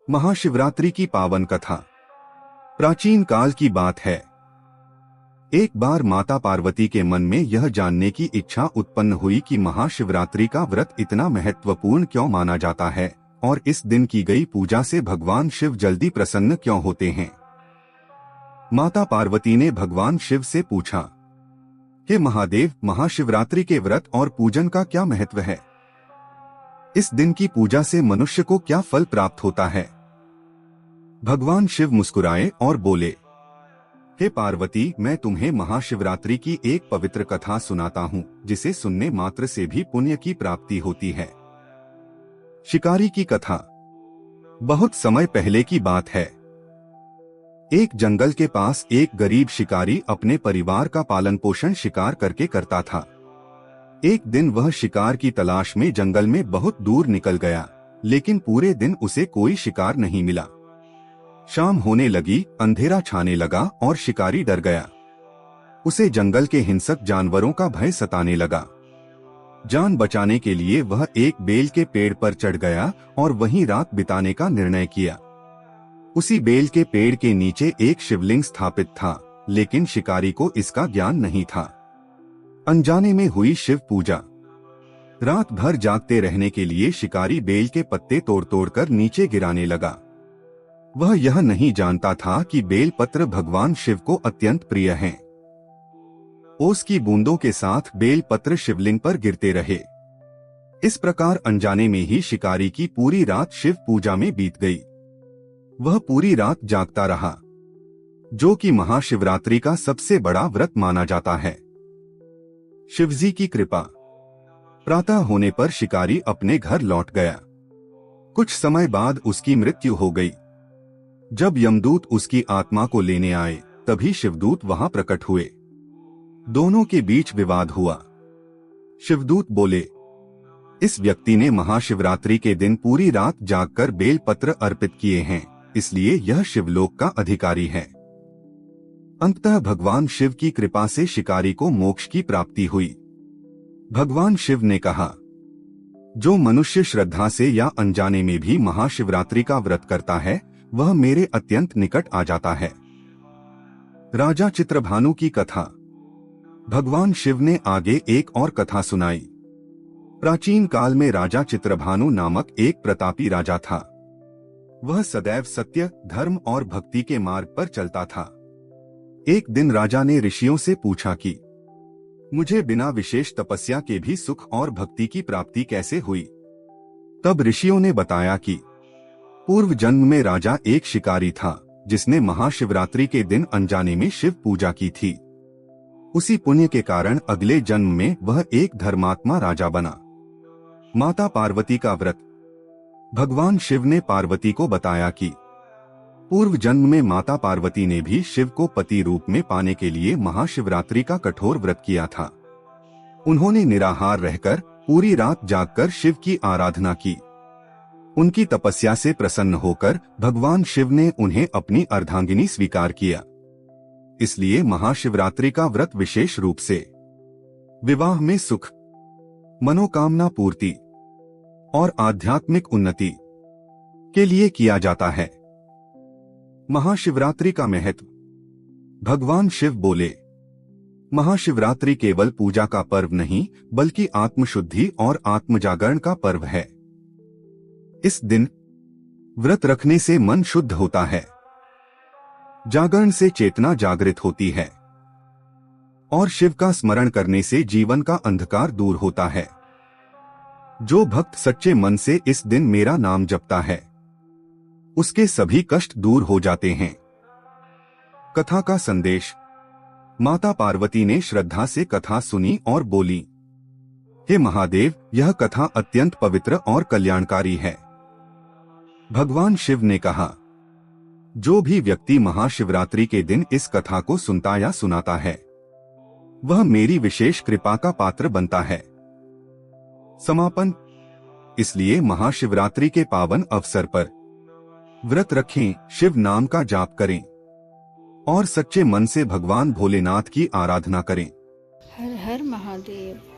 महाशिवरात्रि की पावन कथा। प्राचीन काल की बात है। एक बार माता पार्वती के मन में यह जानने की इच्छा उत्पन्न हुई कि महाशिवरात्रि का व्रत इतना महत्वपूर्ण क्यों माना जाता है और इस दिन की गई पूजा से भगवान शिव जल्दी प्रसन्न क्यों होते हैं। माता पार्वती ने भगवान शिव से पूछा कि महादेव, महाशिवरात्रि के व्रत और पूजन का क्या महत्व है? इस दिन की पूजा से मनुष्य को क्या फल प्राप्त होता है? भगवान शिव मुस्कुराए और बोले, हे पार्वती, मैं तुम्हें महाशिवरात्रि की एक पवित्र कथा सुनाता हूँ जिसे सुनने मात्र से भी पुण्य की प्राप्ति होती है। शिकारी की कथा। बहुत समय पहले की बात है। एक जंगल के पास एक गरीब शिकारी अपने परिवार का पालन पोषण शिकार करके करता था। एक दिन वह शिकार की तलाश में जंगल में बहुत दूर निकल गया, लेकिन पूरे दिन उसे कोई शिकार नहीं मिला। शाम होने लगी, अंधेरा छाने लगा और शिकारी डर गया। उसे जंगल के हिंसक जानवरों का भय सताने लगा। जान बचाने के लिए वह एक बेल के पेड़ पर चढ़ गया और वहीं रात बिताने का निर्णय किया। उसी बेल के पेड़ के नीचे एक शिवलिंग स्थापित था, लेकिन शिकारी को इसका ज्ञान नहीं था। अनजाने में हुई शिव पूजा। रात भर जागते रहने के लिए शिकारी बेल के पत्ते तोड़ तोड़ कर नीचे गिराने लगा। वह यह नहीं जानता था कि बेल पत्र भगवान शिव को अत्यंत प्रिय हैं। ओस की बूंदों के साथ बेल पत्र शिवलिंग पर गिरते रहे। इस प्रकार अनजाने में ही शिकारी की पूरी रात शिव पूजा में बीत गई। वह पूरी रात जागता रहा, जो कि महाशिवरात्रि का सबसे बड़ा व्रत माना जाता है। शिवजी की कृपा। प्रातः होने पर शिकारी अपने घर लौट गया। कुछ समय बाद उसकी मृत्यु हो गई। जब यमदूत उसकी आत्मा को लेने आए, तभी शिवदूत वहां प्रकट हुए। दोनों के बीच विवाद हुआ। शिवदूत बोले, इस व्यक्ति ने महाशिवरात्रि के दिन पूरी रात जागकर बेल पत्र अर्पित किए हैं, इसलिए यह शिवलोक का अधिकारी है। अंततः भगवान शिव की कृपा से शिकारी को मोक्ष की प्राप्ति हुई। भगवान शिव ने कहा, जो मनुष्य श्रद्धा से या अनजाने में भी महाशिवरात्रि का व्रत करता है, वह मेरे अत्यंत निकट आ जाता है। राजा चित्रभानु की कथा। भगवान शिव ने आगे एक और कथा सुनाई। प्राचीन काल में राजा चित्रभानु नामक एक प्रतापी राजा था। वह सदैव सत्य, धर्म और भक्ति के मार्ग पर चलता था। एक दिन राजा ने ऋषियों से पूछा कि मुझे बिना विशेष तपस्या के भी सुख और भक्ति की प्राप्ति कैसे हुई? तब ऋषियों ने बताया कि पूर्व जन्म में राजा एक शिकारी था, जिसने महाशिवरात्रि के दिन अनजाने में शिव पूजा की थी। उसी पुण्य के कारण अगले जन्म में वह एक धर्मात्मा राजा बना। माता पार्वती का व्रत। भगवान शिव ने पार्वती को बताया कि पूर्व जन्म में माता पार्वती ने भी शिव को पति रूप में पाने के लिए महाशिवरात्रि का कठोर व्रत किया था। उन्होंने निराहार रहकर पूरी रात जागकर शिव की आराधना की। उनकी तपस्या से प्रसन्न होकर भगवान शिव ने उन्हें अपनी अर्धांगिनी स्वीकार किया। इसलिए महाशिवरात्रि का व्रत विशेष रूप से विवाह में सुख, मनोकामना पूर्ति और आध्यात्मिक उन्नति के लिए किया जाता है। महाशिवरात्रि का महत्व। भगवान शिव बोले, महाशिवरात्रि केवल पूजा का पर्व नहीं, बल्कि आत्मशुद्धि और आत्मजागरण का पर्व है। इस दिन व्रत रखने से मन शुद्ध होता है, जागरण से चेतना जागृत होती है और शिव का स्मरण करने से जीवन का अंधकार दूर होता है। जो भक्त सच्चे मन से इस दिन मेरा नाम जपता है, उसके सभी कष्ट दूर हो जाते हैं। कथा का संदेश। माता पार्वती ने श्रद्धा से कथा सुनी और बोली, हे महादेव, यह कथा अत्यंत पवित्र और कल्याणकारी है। भगवान शिव ने कहा, जो भी व्यक्ति महाशिवरात्रि के दिन इस कथा को सुनता या सुनाता है, वह मेरी विशेष कृपा का पात्र बनता है। समापन। इसलिए महाशिवरात्रि के पावन अवसर पर व्रत रखें, शिव नाम का जाप करें और सच्चे मन से भगवान भोलेनाथ की आराधना करें। हर हर महादेव।